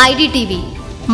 IDTV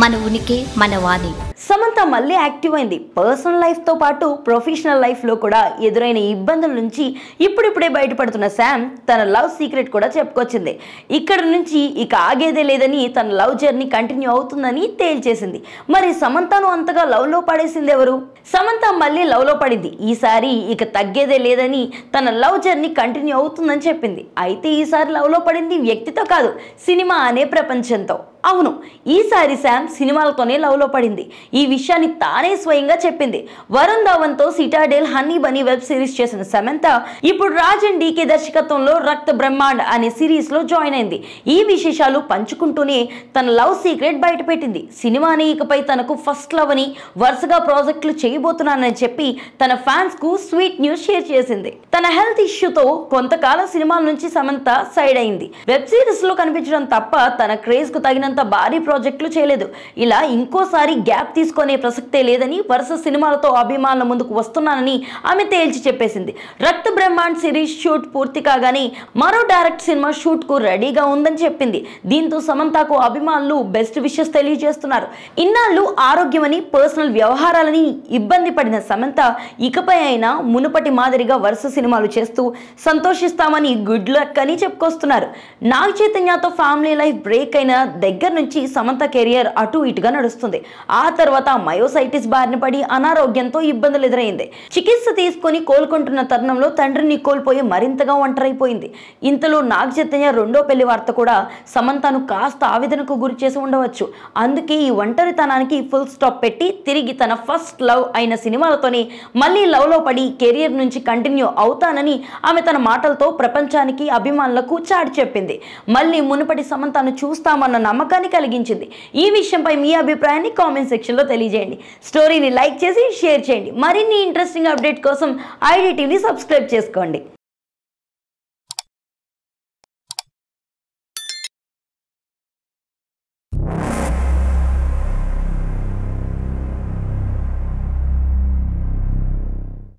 మన ఉనికి మన వాణి. సమంత మళ్ళీ యాక్టివ్ అయింది. పర్సనల్ లైఫ్తో పాటు ప్రొఫెషనల్ లైఫ్లో కూడా ఎదురైన ఇబ్బందుల నుంచి ఇప్పుడిప్పుడే బయటపడుతున్న శామ్ తన లవ్ సీక్రెట్ కూడా చెప్పుకొచ్చింది. ఇక్కడ నుంచి ఇక ఆగేదే లేదని తన లవ్ జర్నీ కంటిన్యూ అవుతుందని తేల్చేసింది. మరి సమంతను అంతగా లవ్లో పడేసింది ఎవరు? సమంత మళ్ళీ లవ్లో పడింది. ఈసారి ఇక తగ్గేదే లేదని తన లవ్ జర్నీ కంటిన్యూ అవుతుందని చెప్పింది. అయితే ఈసారి లవ్లో పడింది వ్యక్తితో కాదు, సినిమా అనే ప్రపంచంతో. అవును, ఈసారి శామ్ సినిమాలతోనే లవ్లో పడింది. ఈ విషయాన్ని తానే స్వయంగా చెప్పింది. వరుణ్ ధవన్తో Citadel Honey Bunny web series చేసిన సమంత ఇప్పుడు రాజ్ అండ్ డీకే దర్శకత్వంలో రక్త బ్రహ్మాండ్ అనే సిరీస్ లో జాయిన్ అయింది. ఈ విశేషాలు పంచుకుంటూనే తన లవ్ సీక్రెట్ బయటపెట్టింది. సినిమాని ఇకపై తనకు ఫస్ట్ లవ్ అని, వరుసగా ప్రాజెక్టులు చేయబోతున్నానని చెప్పి తన ఫ్యాన్స్ కు స్వీట్ న్యూస్ షేర్ చేసింది. తన హెల్త్ ఇష్యూతో కొంతకాలం సినిమాల నుంచి సమంత సైడ్ అయింది. వెబ్ సిరీస్ లో కనిపించడం తప్ప తన క్రేజ్ కు తగినంత భారీ ప్రాజెక్టులు చేయలేదు. ఇలా ఇంకోసారి గ్యాప్ తీసుకునే ప్రసక్తే లేదని, వరుస సినిమాలతో అభిమానుల ముందుకు వస్తున్నానని ఆమె తేల్చి చెప్పేసింది. రక్త బ్రహ్మాండ్ సిరీస్ షూట్ పూర్తి కాగానే మరో డైరెక్ట్ సినిమా షూట్ కు రెడీగా ఉందని చెప్పింది. దీంతో సమంతకు అభిమానులు బెస్ట్ విషెస్ తెలియజేస్తున్నారు. ఇన్నాళ్ళు ఆరోగ్యమని, పర్సనల్ వ్యవహారాలని ఇబ్బంది పడిన సమంత ఇకపై అయినా మునుపటి మాదిరిగా వరుస సినిమాలు చేస్తూ సంతోషిస్తామని గుడ్ లక్ అని చెప్పుకొస్తున్నారు. నాగ చైతన్యతో ఫ్యామిలీ లైఫ్ బ్రేక్ అయిన దగ్గర నుంచి సమంత కెరియర్ అటు ఇటుగా నడుస్తుంది. ఆ తర్వాత మయోసైటిస్ బారిన పడి అనారోగ్యంతో ఇబ్బందులు ఎదురైంది. చికిత్స తీసుకుని కోలుకుంటున్న తరుణంలో తండ్రిని కోల్పోయి మరింతగా ఒంటరైపోయింది. ఇంతలో నాగ చైతన్య రెండో పెళ్లి వార్త కూడా సమంతను కాస్త ఆవేదనకు గురి చేసి ఉండవచ్చు. అందుకే ఈ ఒంటరితనానికి ఫుల్ స్టాప్ పెట్టి తిరిగి తన ఫస్ట్ లవ్ అయిన సినిమాలతోనే మళ్ళీ లవ్ లో పడి కెరియర్ నుంచి కంటిన్యూ అవుతానని ఆమె తన మాటలతో ప్రపంచానికి, అభిమానులకు చాటి చెప్పింది. మళ్ళీ మునుపటి సమంతను చూస్తామన్న నమ్మకాన్ని కలిగించింది. ఈ విషయంపై మీ అభిప్రాయాన్ని కామెంట్ సెక్షన్ లో తెలియజేయండి. స్టోరీని లైక్ చేసి షేర్ చేయండి. మరిన్ని ఇంట్రెస్టింగ్ అప్డేట్ కోసం ఐడిటీవీ సబ్స్క్రైబ్ చేసుకోండి.